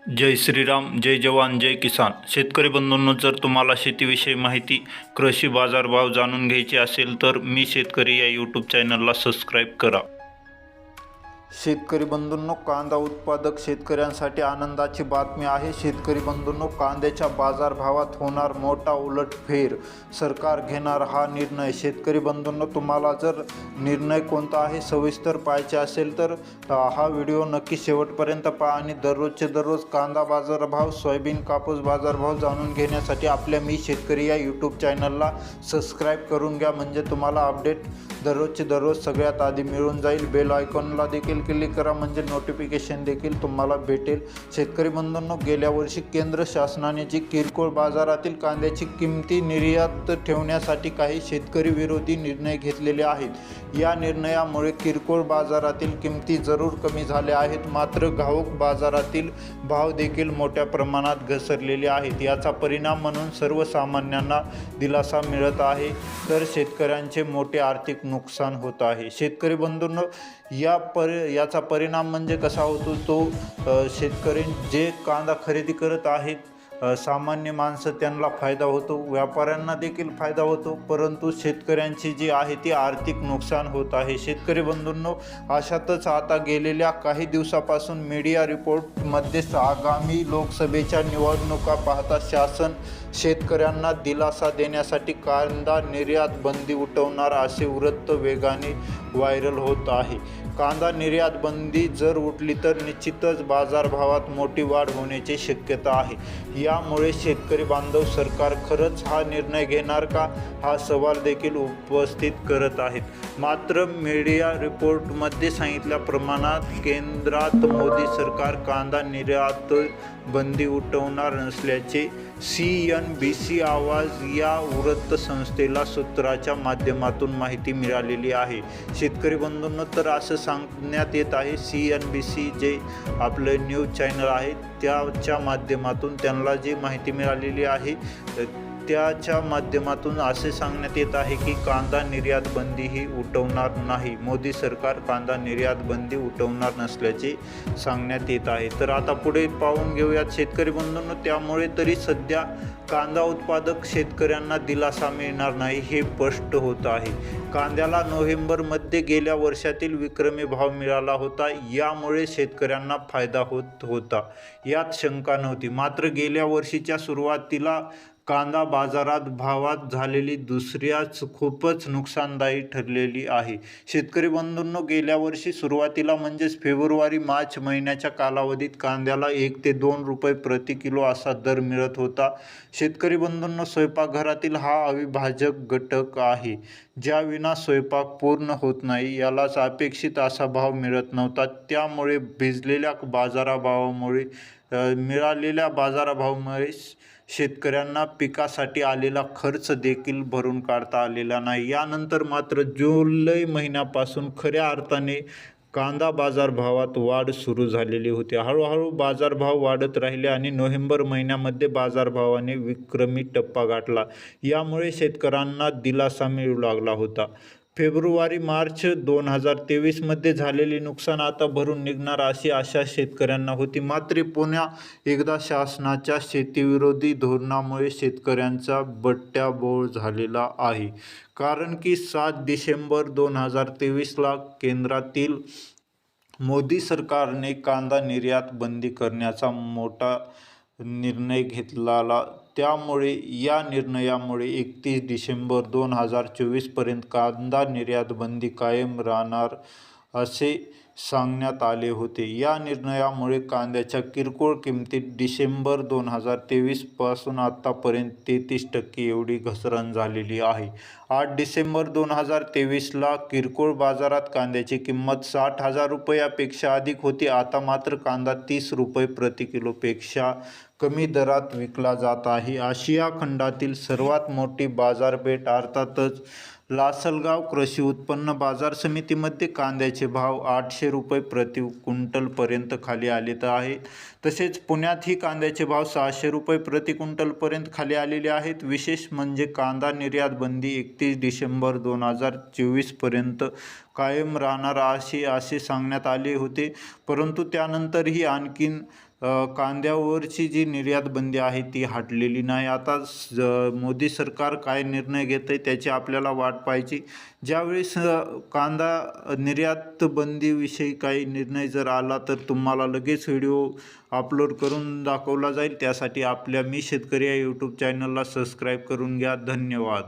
जय श्रीराम, जय जवान, जय किसान. शेतकरी बंधूंनो, जर तुम्हाला शेतीविषयी माहिती, कृषी बाजारभाव जाणून घ्यायचे असेल तर मी शेतकरी या यूट्यूब चॅनलला सबस्क्राईब करा. शेतकरी बंधूंनो, कांदा उत्पादक शेतकऱ्यांसाठी आनंदाची बातमी आहे. शेतकरी बंधूंनो, कांद्याच्या बाजारभावात होणार मोठा उलटफेर, सरकार घेणार हा निर्णय. शेतकरी बंधूंनो, तुम्हाला जर निर्णय कोणता आहे सविस्तर पाहायचे असेल तर हा व्हिडिओ नक्की शेवटपर्यंत पहा आणि दररोजचे दररोज कांदा बाजारभाव, सोयाबीन, कापूस बाजारभाव जाणून घेण्यासाठी आपल्या मी शेतकरी या यूट्यूब चॅनलला सबस्क्राईब करून घ्या. म्हणजे तुम्हाला अपडेट दररोजचे दररोज सगळ्यात आधी मिळून जाईल. बेल आयकॉनला देखील क्लिक करा म्हणजे नोटिफिकेशन देखील तुम्हाला भेटेल. शेतकरी बंधूंनो, गेल्या वर्षी केंद्र शासनाने जी किरकोळ बाजारातील कांद्याची किमती निर्यात ठेवण्यासाठी काही शेतकरी विरोधी निर्णय घेतलेले आहेत. या निर्णयामुळे किरकोळ बाजारातील किमती जरूर कमी झाल्या आहेत, मात्र घाऊक बाजारातील भाव देखील मोठ्या प्रमाणात घसरलेले आहेत. याचा परिणाम म्हणून सर्वसामान्यांना दिलासा मिळत आहे, तर शेतकऱ्यांचे मोठे आर्थिक नुकसान होत आहे. शेतकरी बंधूंनो, याचा परिणाम म्हणजे कसा होतो तो शेतकरी जे कांदा खरेदी करत आहेत, सामान्य माणसं, त्यांना फायदा होतो, व्यापाऱ्यांना देखील फायदा होतो, परंतु शेतकऱ्यांची जी आहे ती आर्थिक नुकसान होत आहे. शेतकरी बंधूंनो, अशातच आता गेलेल्या काही दिवसापासून मीडिया रिपोर्टमध्ये आगामी लोकसभेच्या निवडणुका पाहता शासन शेतकऱ्यांना दिलासा देण्यासाठी कांदा निर्यात बंदी उठवणार असे वृत्त वेगाने व्हायरल होत आहे. कांदा निर्यात बंदी जर उठली तर निश्चितच बाजारभावात मोठी वाढ होण्याची शक्यता आहे. यामुळे शेतकरी बांधव सरकार खरंच हा निर्णय घेणार का, हा सवाल देखील उपस्थित करत आहेत. मात्र मीडिया रिपोर्टमध्ये सांगितल्याप्रमाणे केंद्रात मोदी सरकार कांदा निर्यात बंदी उठवणार नसल्याचे CNBC आवाज या वृत्तसंस्थेला सूत्राच्या माध्यमातून माहिती मिळालेली आहे. शेतकरी बंधूंनो, तर असं सांगण्यात येत आहे, CNBC जे आपलं न्यूज चॅनल आहे त्याच्या माध्यमातून त्यांना जी माहिती मिळालेली आहे त्याच्या माध्यमातून असे सांगण्यात येत आहे की कांदा निर्यात बंदी ही उठवणार नाही. मोदी सरकार कांदा निर्यात बंदी उठवणार नसल्याचे सांगण्यात येत आहे. तर आता पुढे पाहून घेऊयात शेतकरी बंधूंनो. त्यामुळे तरी सध्या कांदा उत्पादक शेतकऱ्यांना दिलासा मिळणार नाही हे स्पष्ट होत आहे. कांद्याला नोव्हेंबरमध्ये गेल्या वर्षातील विक्रमी भाव मिळाला होता, यामुळे शेतकऱ्यांना फायदा होत होता, यात शंका नव्हती. मात्र गेल्या वर्षीच्या सुरुवातीला कांदा बाजारात भावात झालेली दुसऱ्याच खूपच नुकसानदायी ठरलेली आहे. शेतकरी बंधूंनो, गेल्या वर्षी सुरुवातीला म्हणजेच फेब्रुवारी-मार्च महिन्याच्या कालावधीत कांद्याला 1 ते 2 रुपये प्रति किलो असा दर मिळत होता. शेतकरी बंधूंनो, स्वयंपाकघरातील हा अविभाज्य घटक आहे, ज्याविना स्वयंपाक पूर्ण होत नाही. यालाच अपेक्षित असा भाव मिळत नव्हता. त्यामुळे मिळालेल्या बाजारभावामुळे शेतकऱ्यांना पिकासाठी आलेला खर्च देखील भरून काढता आलेला नाही. यानंतर मात्र जुलै महिन्यापासून खऱ्या अर्थाने कांदा बाजारभावात वाढ सुरू झालेली होती. हळूहळू बाजारभाव वाढत राहिले आणि नोव्हेंबर महिन्यामध्ये बाजारभावाने विक्रमी टप्पा गाठला. यामुळे शेतकऱ्यांना दिलासा मिळू लागला होता. फेब्रुवारी-मार्च 2023मध्ये झालेले नुकसान आता भरून निघणार अशी आशा शेतकऱ्यांना होती. मात्र पुन्हा एकदा शासनाच्या शेतीविरोधी धोरणामुळे शेतकऱ्यांचा बट्ट्याबोळ झालेला आहे. कारण की 7 डिसेंबर 2023ला केंद्रातील मोदी सरकारने कांदा निर्यात बंदी करण्याचा मोठा निर्णय घेतला. त्यामुळे या निर्णयामुळे 31 डिसेंबर 2024पर्यंत कांदा निर्यात बंदी कायम राहणार असे सांगण्यात आले होते. या निर्णयामुळे कांद्याच्या किरकोळ किमतीत डिसेंबर 2023 पासून आतापर्यंत 33% एवढी घसरण झालेली आहे. 8 डिसेंबर 2023ला किरकोळ बाजारात कांद्याची किंमत 60,000 रुपयापेक्षा अधिक होती. आता मात्र कांदा 30 रुपये प्रति किलोपेक्षा कमी दरात विकला जात आहे. आशिया खंडातील सर्वात मोठी बाजारपेठ अर्थातच लासलगाव कृषी उत्पन्न बाजार समितीमध्ये कांद्याचे भाव 800 रुपये प्रति क्विंटलपर्यंत खाली आलेत आहे. तसेच पुण्यातही कांद्याचे भाव 600 रुपये प्रति क्विंटलपर्यंत खाली आलेले आहेत. विशेष म्हणजे कांदा निर्यात बंदी 31 डिसेंबर 2024पर्यंत कायम राहणार असे सांगण्यात आले होते, परंतु त्यानंतरही आणखीन कांद्यावरची जी निर्यात बंदी आहे ती हटलेली नाही. आता मोदी सरकार काय निर्णय घेतं आहे त्याची आपल्याला वाट पाहायची. ज्यावेळेस कांदा निर्यात बंदीविषयी काही निर्णय जर आला तर तुम्हाला लगेच व्हिडिओ अपलोड करून दाखवला जाईल. त्यासाठी आपल्या मी शेतकरी या यूट्यूब चॅनलला सबस्क्राईब करून घ्या. धन्यवाद.